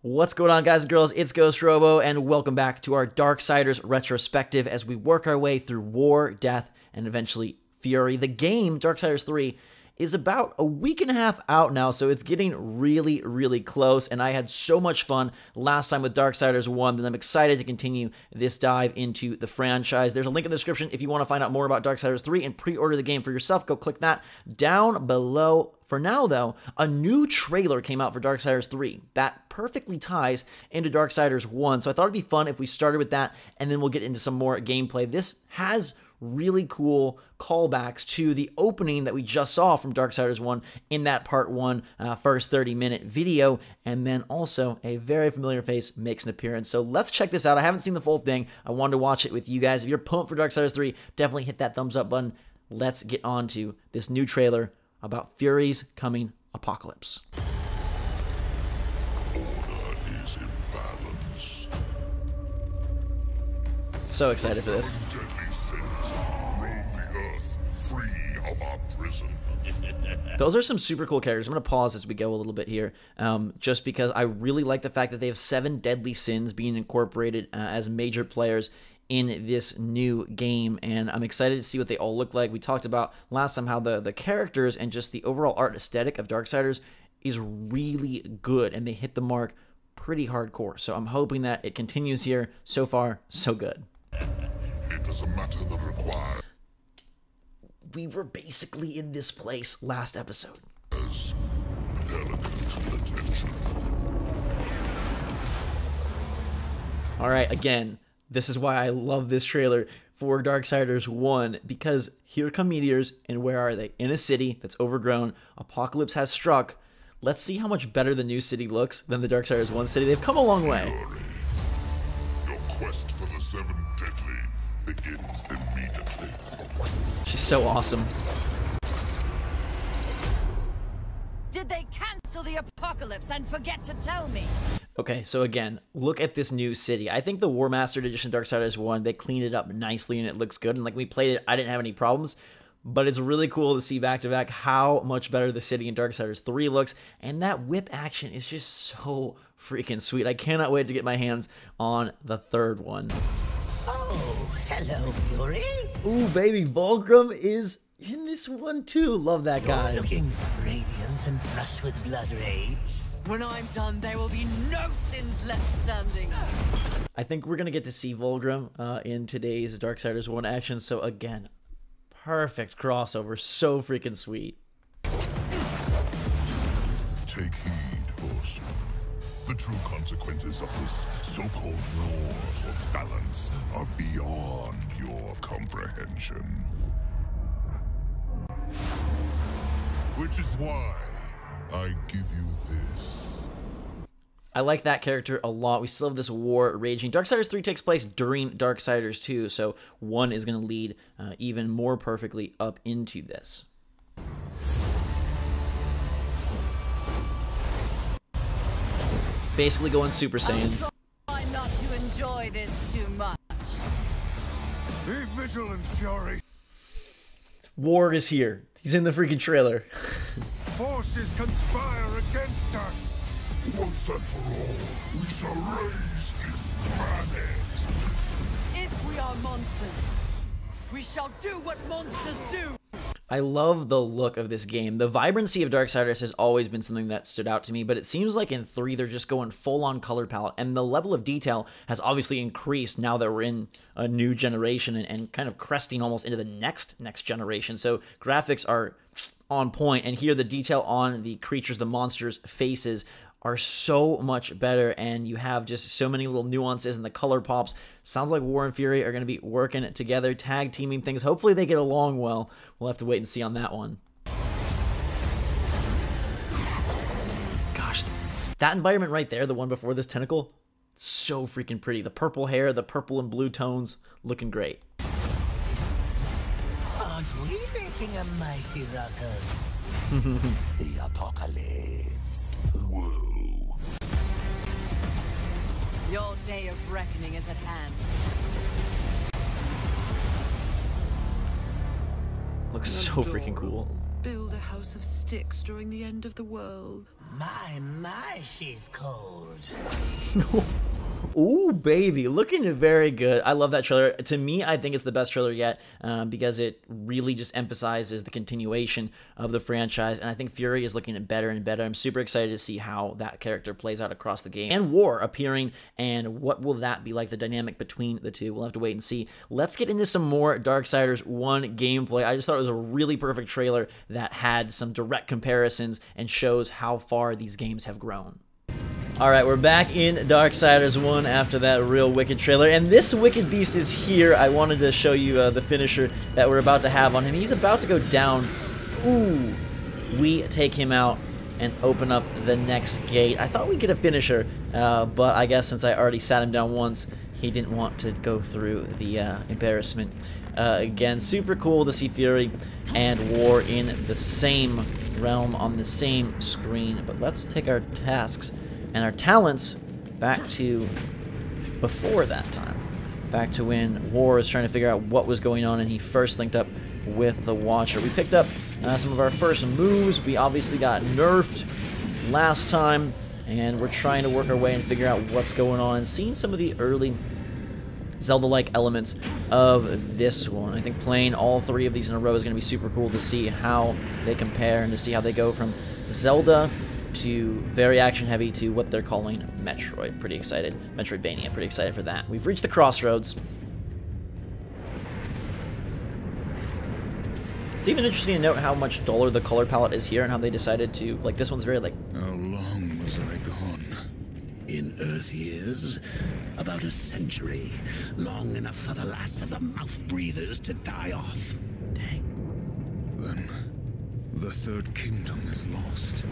What's going on, guys and girls? It's GhostRobo, and welcome back to our Darksiders retrospective as we work our way through War, Death, and eventually Fury. The game, Darksiders 3, is about a week and a half out now, so it's getting really, really close, and I had so much fun last time with Darksiders 1 that I'm excited to continue this dive into the franchise. There's a link in the description if you want to find out more about Darksiders 3 and pre-order the game for yourself. Go click that down below. For now, though, a new trailer came out for Darksiders 3 that perfectly ties into Darksiders 1, so I thought it'd be fun if we started with that, and then we'll get into some more gameplay. This has really cool callbacks to the opening that we just saw from Darksiders 1 in that part 1 first 30-minute video, and then also a very familiar face makes an appearance. So let's check this out. I haven't seen the full thing. I wanted to watch it with you guys. If you're pumped for Darksiders 3, definitely hit that thumbs up button. Let's get on to this new trailer about Fury's coming apocalypse. Order is imbalanced. So excited for this. Deadly sins roam the earth, free of our prison. Those are some super cool characters. I'm going to pause as we go a little bit here, just because I really like the fact that they have 7 deadly sins being incorporated as major players in this new game, and I'm excited to see what they all look like. We talked about last time how the characters and just the overall art aesthetic of Darksiders is really good, and they hit the mark pretty hardcore. So I'm hoping that it continues here. So far, so good. It is a matter that requires We were basically in this place last episode. delicate attention. All right, again, this is why I love this trailer for Darksiders 1, because here come meteors, and where are they? In a city that's overgrown. Apocalypse has struck. Let's see how much better the new city looks than the Darksiders 1 city. They've come a long way. Fury. Your quest for the 7 deadly begins immediately. She's so awesome. Did they cancel the apocalypse and forget to tell me? Okay, so again, look at this new city. I think the War Mastered Edition Darksiders 1, they cleaned it up nicely and it looks good. And like we played it, I didn't have any problems. But it's really cool to see back-to-back how much better the city in Darksiders 3 looks. And that whip action is just so freaking sweet. I cannot wait to get my hands on the third one. Oh, hello, Fury. Ooh, baby, Volgrim is in this one too. Love that guy. You're looking radiant and flushed with blood rage. When I'm done, there will be no sins left standing. I think we're going to get to see Volgrim in today's Darksiders 1 action. So again, perfect crossover. So freaking sweet. Take heed, horseman. The true consequences of this so-called war for balance are beyond your comprehension. Which is why I give you this. I like that character a lot. We still have this war raging. Darksiders 3 takes place during Darksiders 2, so 1 is going to lead even more perfectly up into this. Basically going Super Saiyan. Try not to enjoy this too much. Be vigilant, Fury. War is here. He's in the freaking trailer. Forces conspire against us. Once and for all, we shall raise this planet. If we are monsters, we shall do what monsters do. I love the look of this game. The vibrancy of Darksiders has always been something that stood out to me, but it seems like in 3 they're just going full-on color palette, and the level of detail has obviously increased now that we're in a new generation and kind of cresting almost into the next generation. So graphics are on point, and here the detail on the creatures, the monsters' faces are so much better, and you have just so many little nuances and the color pops. Sounds like War and Fury are going to be working it together, tag teaming things. Hopefully they get along well. We'll have to wait and see on that one. Gosh, that environment right there, the one before this tentacle, so freaking pretty. The purple hair, the purple and blue tones, looking great. Aren't we making a mighty ruckus? The apocalypse. Whoa. Your day of reckoning is at hand. Looks so freaking cool. Build a house of sticks during the end of the world. My, she's cold. Ooh, baby, looking very good. I love that trailer. To me, I think it's the best trailer yet because it really just emphasizes the continuation of the franchise, and I think Fury is looking better and better. I'm super excited to see how that character plays out across the game. And War appearing, and what will that be like, the dynamic between the two? We'll have to wait and see. Let's get into some more Darksiders 1 gameplay. I just thought it was a really perfect trailer that had some direct comparisons and shows how far these games have grown. Alright, we're back in Darksiders 1 after that real wicked trailer, and this wicked beast is here. I wanted to show you the finisher that we're about to have on him. He's about to go down. Ooh, we take him out and open up the next gate. I thought we'd get a finisher, but I guess since I already sat him down once, he didn't want to go through the embarrassment again. Super cool to see Fury and War in the same realm on the same screen, but let's take our tasks and our talents back to before that time. Back to when War was trying to figure out what was going on and he first linked up with the Watcher. We picked up some of our first moves. We obviously got nerfed last time, and we're trying to work our way and figure out what's going on. Seeing some of the early Zelda-like elements of this one. I think playing all three of these in a row is going to be super cool to see how they compare and to see how they go from Zelda to very action-heavy to what they're calling Metroid. Pretty excited. Metroidvania. Pretty excited for that. We've reached the crossroads. It's even interesting to note how much duller the color palette is here and how they decided to, like, this one's very, like... How long was I gone? In Earth years? About a century. Long enough for the last of the mouth-breathers to die off. Dang. Then, the Third Kingdom is lost.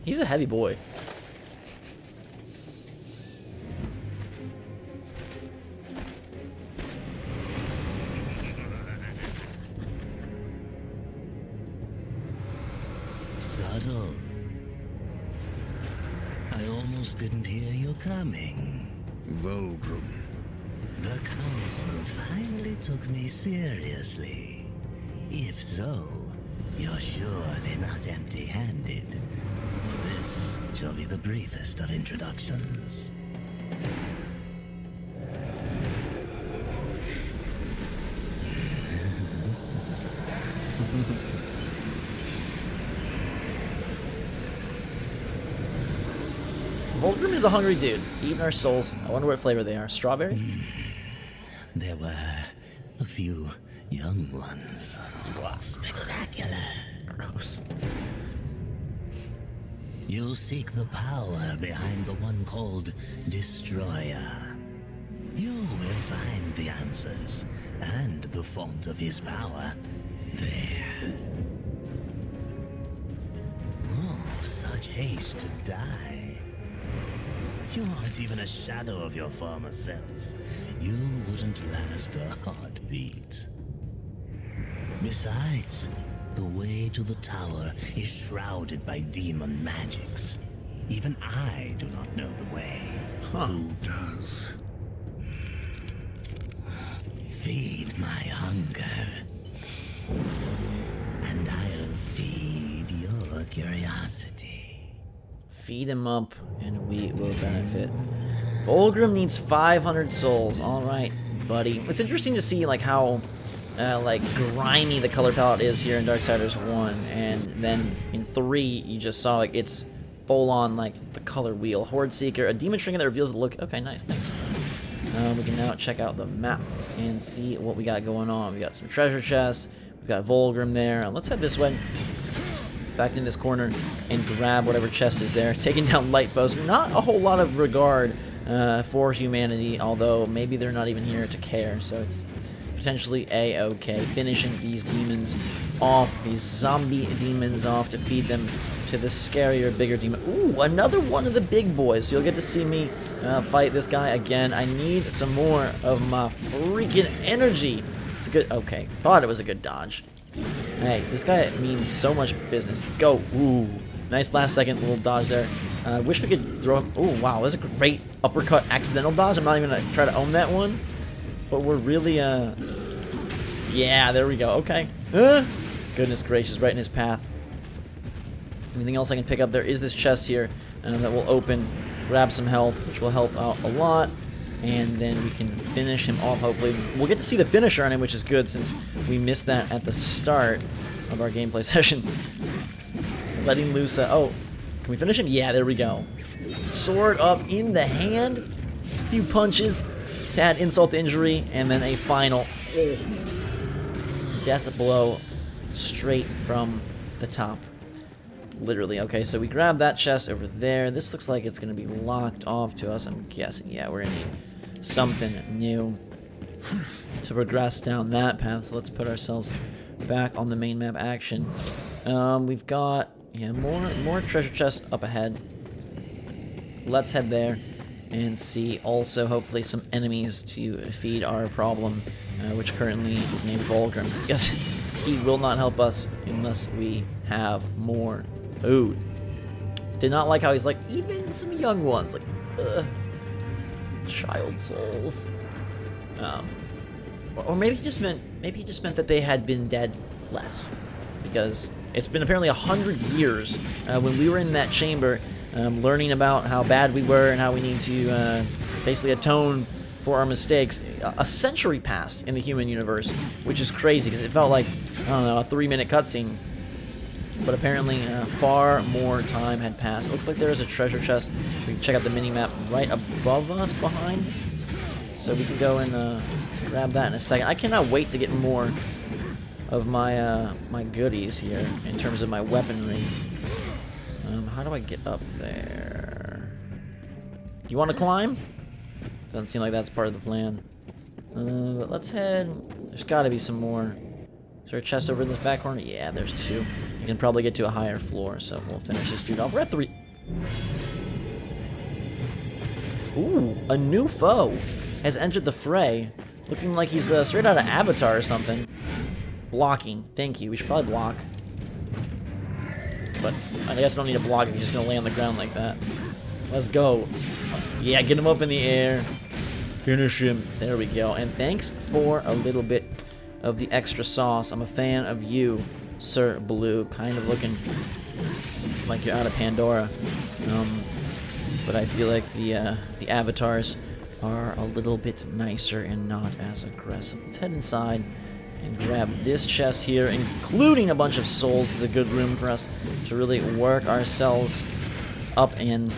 He's a heavy boy. Subtle. I almost didn't hear you coming. Volgrim. The council finally took me seriously. If so, you're surely not empty-handed. This shall be the briefest of introductions. Volgrim is a hungry dude, eating our souls. I wonder what flavor they are. Strawberry? There were a few young ones. Spectacular. Gross. You seek the power behind the one called Destroyer. You will find the answers and the fault of his power there. Oh, such haste to die. You aren't even a shadow of your former self. You wouldn't last a heartbeat. Besides, the way to the tower is shrouded by demon magics. Even I do not know the way. Who does? Feed my hunger, and I'll feed your curiosity. Feed him up, and we will benefit. Volgrim needs 500 souls. All right, buddy. It's interesting to see like how like grimy the color palette is here in Darksiders 1, and then in 3 you just saw like it's full on like the color wheel. Horde Seeker, a demon trinket that reveals the look. Okay, nice, thanks. We can now check out the map and see what we got going on. We got some treasure chests. We got Volgrim there. Let's head this way. Back in this corner and grab whatever chest is there. Taking down light bows. Not a whole lot of regard for humanity, although maybe they're not even here to care. So it's potentially a-okay. Finishing these demons off, these zombie demons off, to feed them to the scarier, bigger demon. Ooh, another one of the big boys. So you'll get to see me fight this guy again. I need some more of my freaking energy. It's a good, okay, thought it was a good dodge. Hey, this guy means so much business. Go. Ooh, Nice last second little dodge there. Wish we could throw him. Oh, wow. That's a great uppercut accidental dodge. I'm not even going to try to own that one. But we're really, yeah, there we go. Okay. Goodness gracious, right in his path. Anything else I can pick up? There is this chest here that will open, grab some health, which will help out a lot. And then we can finish him off, hopefully. We'll get to see the finisher on him, which is good since we missed that at the start of our gameplay session. Letting loose, oh, can we finish him? Yeah, there we go. Sword up in the hand. A few punches to add insult to injury, and then a final death blow straight from the top. Literally. Okay, so we grab that chest over there. This looks like it's going to be locked off to us, I'm guessing. Yeah, we're going to need something new to progress down that path. So let's put ourselves back on the main map action. We've got, yeah, more treasure chests up ahead. Let's head there and see also hopefully some enemies to feed our problem, which currently is named Volgrim. Because he will not help us unless we have more food. Did not like how he's like, even some young ones, like, child souls. Or maybe he just meant that they had been dead less, because it's been apparently 100 years when we were in that chamber, learning about how bad we were and how we need to basically atone for our mistakes. A century passed in the human universe, which is crazy because it felt like, I don't know, a 3-minute cutscene. But apparently far more time had passed. It looks like there is a treasure chest. We can check out the mini-map right above us behind. So we can go and grab that in a second. I cannot wait to get more of my my goodies here in terms of my weaponry. How do I get up there? You want to climb? Doesn't seem like that's part of the plan. But let's head. There's got to be some more. Is there a chest over in this back corner? Yeah, there's 2. You can probably get to a higher floor, so we'll finish this dude off. We're at 3. Ooh, a new foe has entered the fray. Looking like he's straight out of Avatar or something. Blocking. Thank you. We should probably block. But I guess I don't need to block if he's just going to lay on the ground like that. Let's go. Yeah, get him up in the air. Finish him. There we go. And thanks for a little bit of the extra sauce. I'm a fan of you, Sir Blue. Kind of looking like you're out of Pandora. But I feel like the avatars are a little bit nicer and not as aggressive. Let's head inside and grab this chest here, including a bunch of souls. This is a good room for us to really work ourselves up and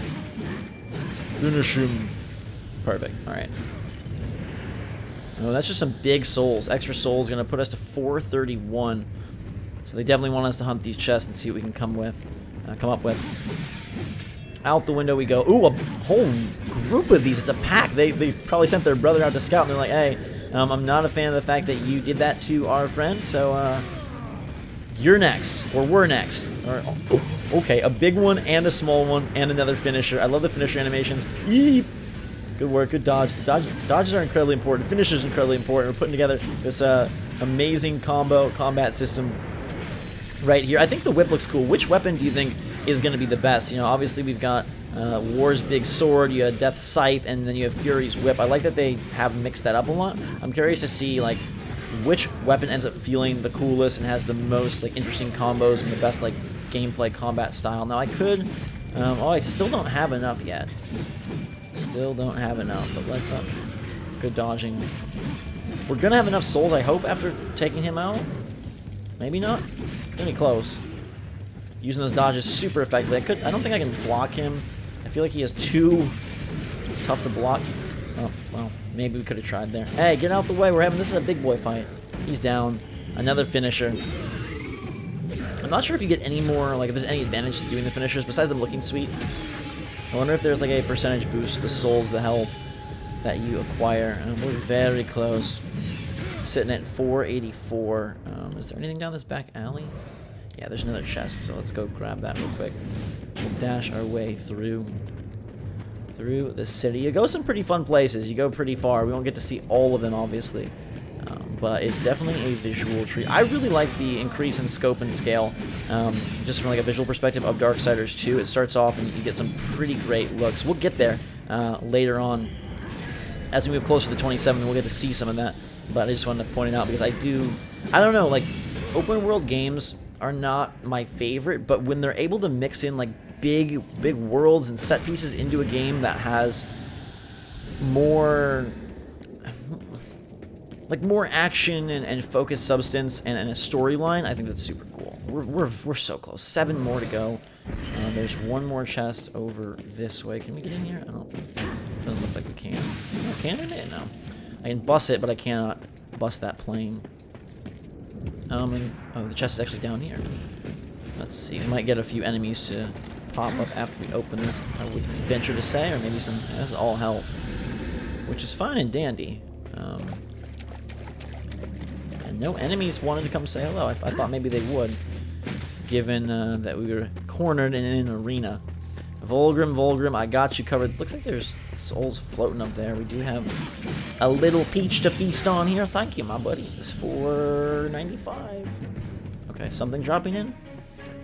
finish him. Perfect. All right. Oh, that's just some big souls. Extra souls going to put us to 431. So they definitely want us to hunt these chests and see what we can come up with. Out the window we go. Ooh, a whole group of these. It's a pack. They probably sent their brother out to scout, and they're like, hey, I'm not a fan of the fact that you did that to our friend, so you're next, or we're next. Or, oh, okay, a big one and a small one and another finisher. I love the finisher animations. Yeep. Good work, good dodge. The dodges are incredibly important. Finishers are incredibly important. We're putting together this amazing combat system right here. I think the whip looks cool. Which weapon do you think is going to be the best? You know, obviously we've got War's big sword, you have Death's scythe, and then you have Fury's whip. I like that they have mixed that up a lot. I'm curious to see like which weapon ends up feeling the coolest and has the most like interesting combos and the best like gameplay combat style. Now I could, oh, I still don't have enough yet. Still don't have enough, but let's good dodging. We're gonna have enough souls, I hope, after taking him out. Maybe not. It's gonna be close. Using those dodges super effectively. I don't think I can block him. I feel like he is too tough to block. Oh, well, maybe we could have tried there. Hey, get out the way. This is a big boy fight. He's down. Another finisher. I'm not sure if you get any more, like if there's any advantage to doing the finishers besides them looking sweet. I wonder if there's like a percentage boost to the souls, the health that you acquire. We're very close. Sitting at 484. Is there anything down this back alley? Yeah, there's another chest, so let's go grab that real quick. We'll dash our way through the city. You go some pretty fun places. You go pretty far. We won't get to see all of them, obviously. but it's definitely a visual treat. I really like the increase in scope and scale, just from like a visual perspective of Darksiders 2. It starts off and you get some pretty great looks. We'll get there later on. As we move closer to the 27th, we'll get to see some of that. But I just wanted to point it out because I don't know, like, open world games are not my favorite, but when they're able to mix in like big worlds and set pieces into a game that has more action and focused substance and a storyline, I think that's super cool. We're so close. 7 more to go. There's one more chest over this way. Can we get in here? Doesn't look like we can. Oh, can we? No. I can bust it, but I cannot bust that plane. Oh, the chest is actually down here. Let's see. We might get a few enemies to pop up after we open this, I would venture to say, or maybe some. That's all health, which is fine and dandy. And no enemies wanted to come say hello. I thought maybe they would, given that we were cornered in an arena. Volgrim, I got you covered. Looks like there's souls floating up there. We do have a little peach to feast on here. Thank you, my buddy. It's $4.95. Okay, something dropping in?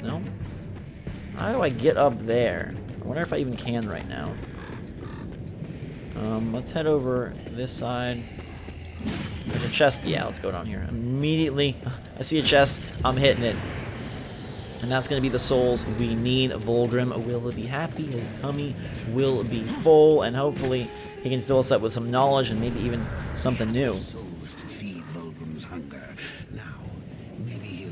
No? How do I get up there? I wonder if I even can right now. Let's head over this side. There's a chest. Yeah, let's go down here. Immediately, I see a chest. I'm hitting it. And that's going to be the souls we need. Volgrim will be happy. His tummy will be full. And hopefully he can fill us up with some knowledge and maybe even something new. Souls to feed Volgrim's hunger. Now, maybe he'll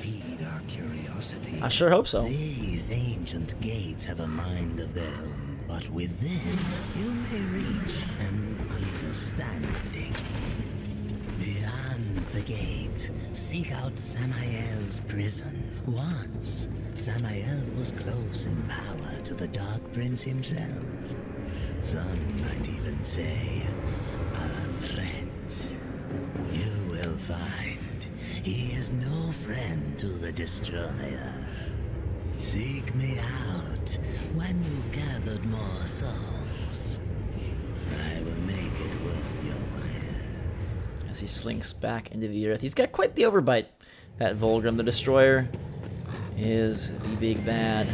feed our curiosity. I sure hope so. These ancient gates have a mind of their own, but with this, you may reach an understanding. Beyond the gate, seek out Samael's prison. Once, Samael was close in power to the Dark Prince himself. Some might even say, a threat. You will find he is no friend to the Destroyer. Seek me out when you've gathered more souls. I will make it worth your while. As he slinks back into the earth. He's got quite the overbite, that Volgrim. The Destroyer is the big bad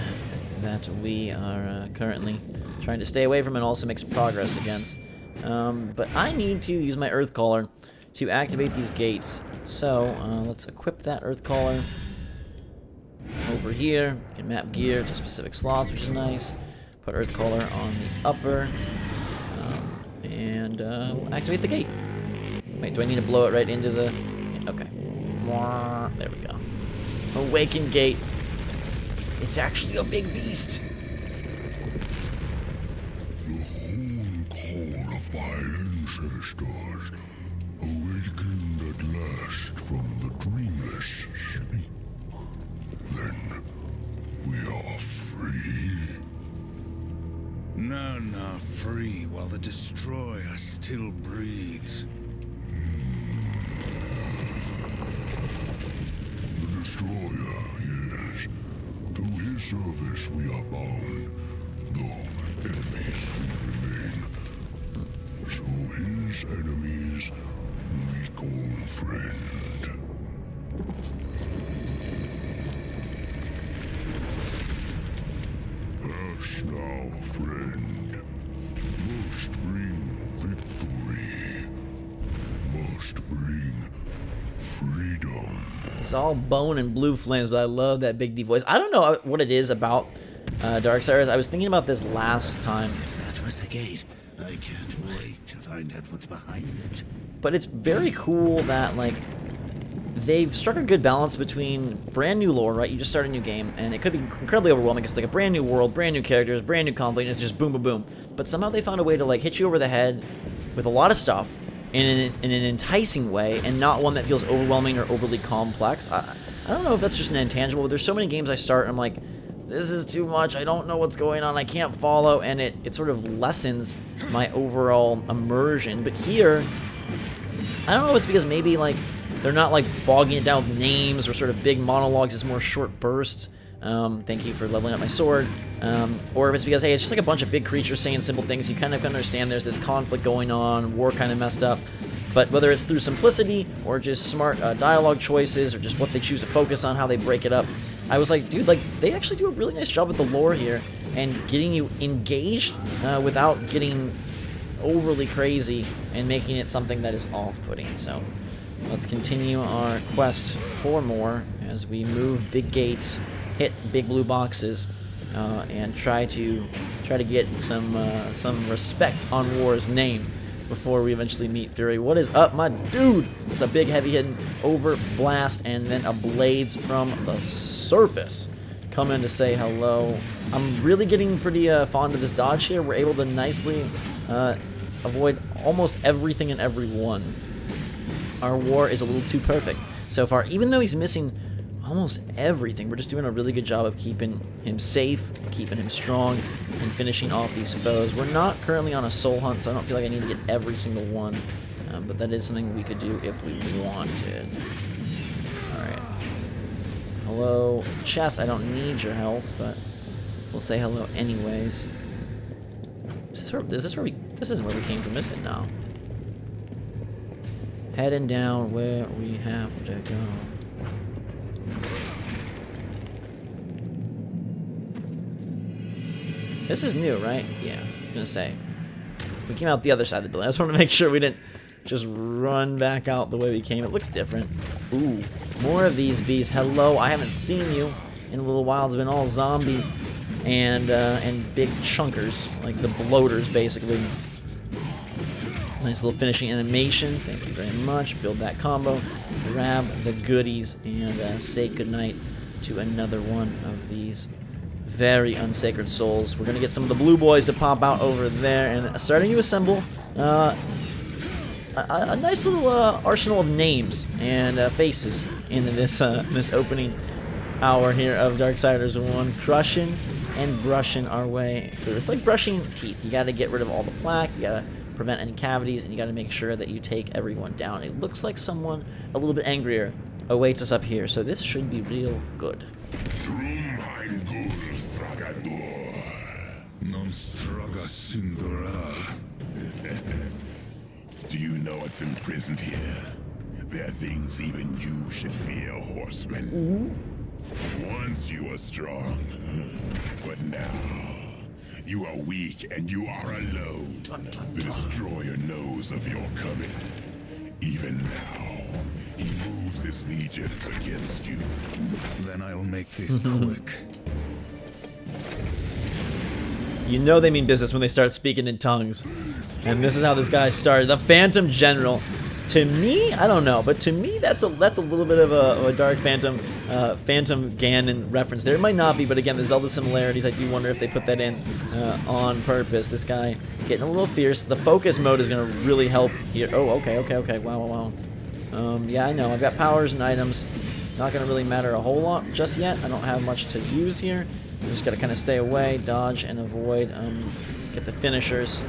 that we are currently trying to stay away from and also make some progress against. But I need to use my Earth Caller to activate these gates. So let's equip that Earth Caller over here. You can map gear to specific slots, which is nice. Put Earth Caller on the upper. And we'll activate the gate. Wait, do I need to blow it right into the... Okay. There we go. Awaken gate. It's actually a big beast. The horn call of my ancestors awakened at last from the dreamless sleep. Then we are free. None are free while the Destroyer still breathes. The Destroyer, yes. To his service we are bound, though enemies we remain. So his enemies we call friend. Hush now, friend. Must bring victory. Must bring freedom. It's all bone and blue flames, but I love that big deep voice. I don't know what it is about Darksiders. I was thinking about this last time. That was the gate. I can't wait to find out what's behind it. But it's very cool that, like, they've struck a good balance between brand new lore, right? You just start a new game, and it could be incredibly overwhelming. It's like a brand new world, brand new characters, brand new conflict, and it's just boom, boom, boom. But somehow they found a way to, like, hit you over the head with a lot of stuff in an enticing way, and not one that feels overwhelming or overly complex. I don't know if that's just an intangible, but there's so many games I start, and I'm like, this is too much, I don't know what's going on, I can't follow, and it sort of lessens my overall immersion. But here, I don't know if it's because maybe, like, they're not, like, bogging it down with names or sort of big monologues, it's more short bursts. Thank you for leveling up my sword. Or if it's because, hey, it's just like a bunch of big creatures saying simple things, you kind of understand there's this conflict going on, war kind of messed up. But whether it's through simplicity or just smart dialogue choices or just what they choose to focus on, how they break it up, I was like, dude, like they actually do a really nice job with the lore here and getting you engaged without getting overly crazy and making it something that is off-putting. So let's continue our quest for more as we move big gates, hit big blue boxes, and try to get some respect on War's name before we eventually meet Fury. What is up, my dude? It's a big heavy hitting over blast and then a blades from the surface coming to say hello. I'm really getting pretty fond of this dodge here. We're able to nicely avoid almost everything and everyone. Our War is a little too perfect so far, even though he's missing almost everything. We're just doing a really good job of keeping him safe, keeping him strong, and finishing off these foes. We're not currently on a soul hunt, so I don't feel like I need to get every single one, but that is something we could do if we wanted. Alright. Hello, chest. I don't need your help, but we'll say hello anyways. This isn't where we came from, is it? No. Heading down where we have to go. This is new, right? Yeah, I'm gonna say. We came out the other side of the building. I just want to make sure we didn't just run back out the way we came. It looks different. Ooh, more of these beasts. Hello, I haven't seen you in a little while. It's been all zombie and big chunkers, like the bloaters, basically. Nice little finishing animation. Thank you very much. Build that combo. Grab the goodies and say goodnight to another one of these very unsacred souls. We're gonna get some of the blue boys to pop out over there and starting to assemble a nice little arsenal of names and faces into this this opening hour here of Darksiders 1, crushing and brushing our way through. It's like brushing teeth. You got to get rid of all the plaque, you got to prevent any cavities, and you got to make sure that you take everyone down. It looks like someone a little bit angrier awaits us up here, so this should be real good. Do you know what's imprisoned here? There are things even you should fear, horseman. Once you were strong, but now you are weak and you are alone. The Destroyer knows of your coming. Even now, he moves his legions against you. Then I'll make this quick. You know they mean business when they start speaking in tongues. And this is how this guy started. The Phantom General. To me, I don't know, but to me that's a little bit of a Dark Phantom, Phantom Ganon reference there. It might not be, but again, the Zelda similarities, I do wonder if they put that in on purpose. This guy getting a little fierce. The focus mode is going to really help here. Oh, okay. Wow. Yeah, I know. I've got powers and items. Not going to really matter a whole lot just yet. I don't have much to use here. You just got to kind of stay away, dodge, and avoid. Get the finishers.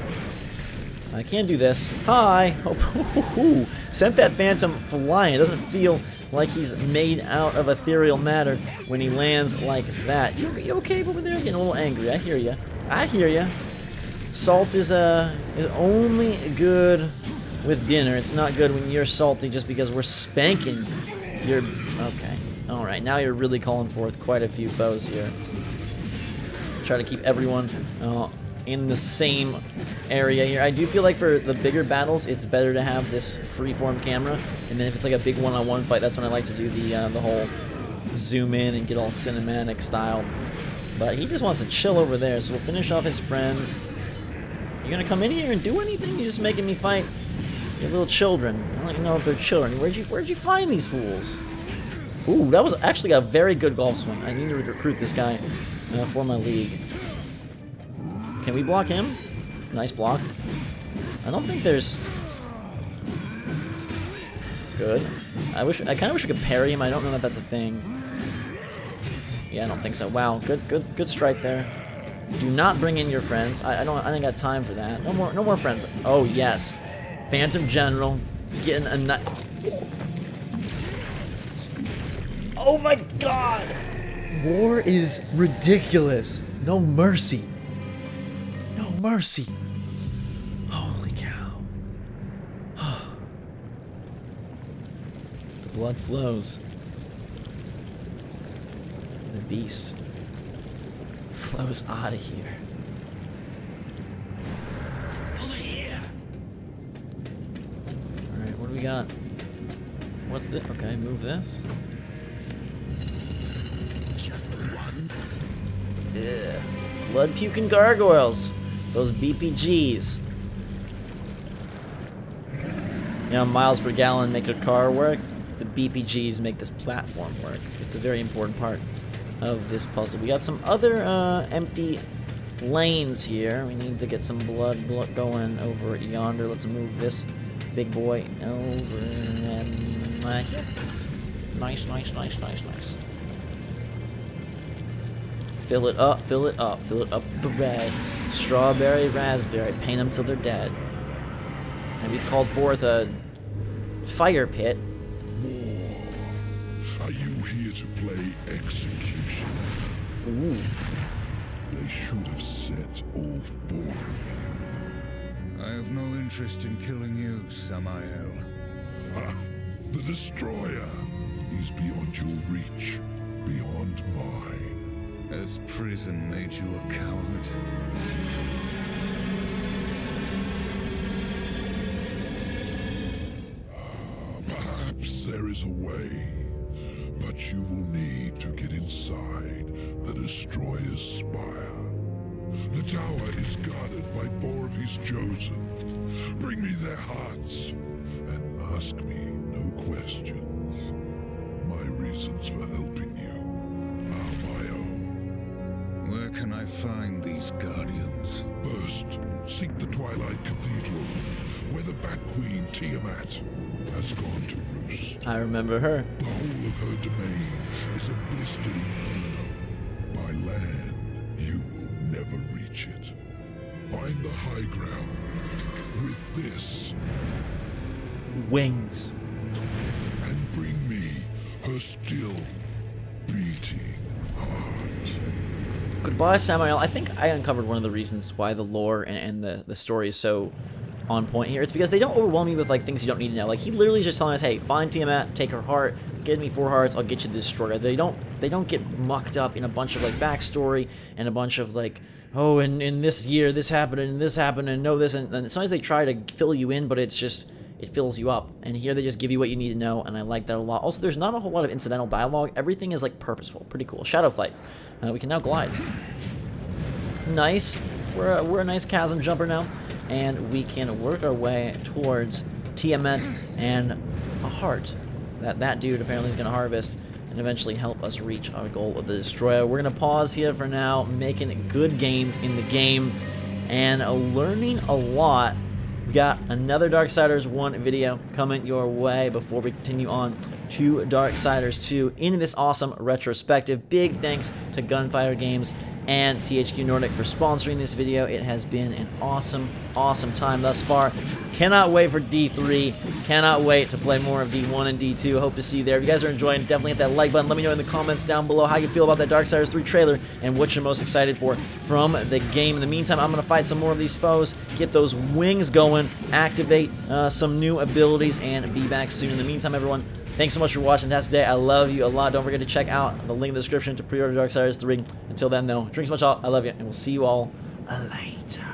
I can do this. Hi! Oh, sent that Phantom flying. It doesn't feel like he's made out of ethereal matter when he lands like that. You okay over there? Getting a little angry. I hear you. I hear you. Salt is only good with dinner. It's not good when you're salty just because we're spanking. You're okay. All right. Now you're really calling forth quite a few foes here. Try to keep everyone in the same area here. I do feel like for the bigger battles, it's better to have this freeform camera, and then if it's like a big one-on-one fight, that's when I like to do the whole zoom in and get all cinematic style. But he just wants to chill over there, so we'll finish off his friends. You gonna come in here and do anything? You're just making me fight your little children. I don't even know if they're children. Where'd you find these fools? Ooh, that was actually a very good golf swing. I need to recruit this guy for my league. Can we block him? Nice block. I don't think there's... Good. I kind of wish we could parry him. I don't know that that's a thing. Yeah, I don't think so. Wow, good strike there. Do not bring in your friends. I ain't got time for that. No more friends. Oh yes, Phantom General getting a nut. Oh my God! War is ridiculous. No mercy. No mercy. Holy cow. blood flows. The beast flows out of here. Over here. Alright, what do we got? What's this? Okay, move this. Just one. Yeah. Blood puking gargoyles. Those BPGs. You know, miles per gallon make a car work. The BPGs make this platform work. It's a very important part of this puzzle. We got some other empty lanes here. We need to get some blood going over yonder. Let's move this big boy over and here. Nice, nice, nice, nice, nice. Fill it up, fill it up, fill it up with the red. Strawberry, raspberry, paint them till they're dead. And we've called forth a fire pit. War. Are you here to play execution? Ooh. They should have set all four of you. I have no interest in killing you, Samael. Ah, the Destroyer is beyond your reach, beyond mine. Has prison made you a coward? Perhaps there is a way, but you will need to get inside the Destroyer's spire. The tower is guarded by four of his chosen. Bring me their hearts, and ask me no questions. My reasons for helping you are my own. Where can I find these guardians? First, seek the Twilight Cathedral, where the Bat Queen Tiamat has gone to roost. I remember her. The whole of her domain is a blistered inferno. By land, you will never reach it. Find the high ground with this, Wings. and bring me her still beating heart. Goodbye, Samael. I think I uncovered one of the reasons why the lore and the story is so on point here. It's because they don't overwhelm you with like things you don't need to know. Like he literally is just telling us, "Hey, find Tiamat, take her heart, get me 4 hearts, I'll get you the Destroyer." They don't get mucked up in a bunch of like backstory and a bunch of like, oh, in this year this happened and this happened and know this, and sometimes they try to fill you in, but it's just, it fills you up. And here they just give you what you need to know, and I like that a lot. Also, there's not a whole lot of incidental dialogue. Everything is like purposeful. Pretty cool. Shadow Flight. We can now glide. Nice. We're a nice chasm jumper now, and we can work our way towards Tiamat and a heart that dude apparently is going to harvest and eventually help us reach our goal of the Destroyer. We're going to pause here for now, making good gains in the game and learning a lot. We got another Darksiders 1 video coming your way before we continue on to Darksiders 2 in this awesome retrospective. Big thanks to Gunfire Games and THQ Nordic for sponsoring this video. It has been an awesome, awesome time thus far. Cannot wait for D3. Cannot wait to play more of D1 and D2. Hope to see you there. If you guys are enjoying, definitely hit that like button. Let me know in the comments down below how you feel about that Darksiders 3 trailer and what you're most excited for from the game. In the meantime, I'm going to fight some more of these foes, get those wings going, activate some new abilities, and be back soon. In the meantime, everyone, thanks so much for watching that today. I love you a lot. Don't forget to check out the link in the description to pre-order Darksiders 3. Until then, though, drink so much. I love you, and we'll see you all later.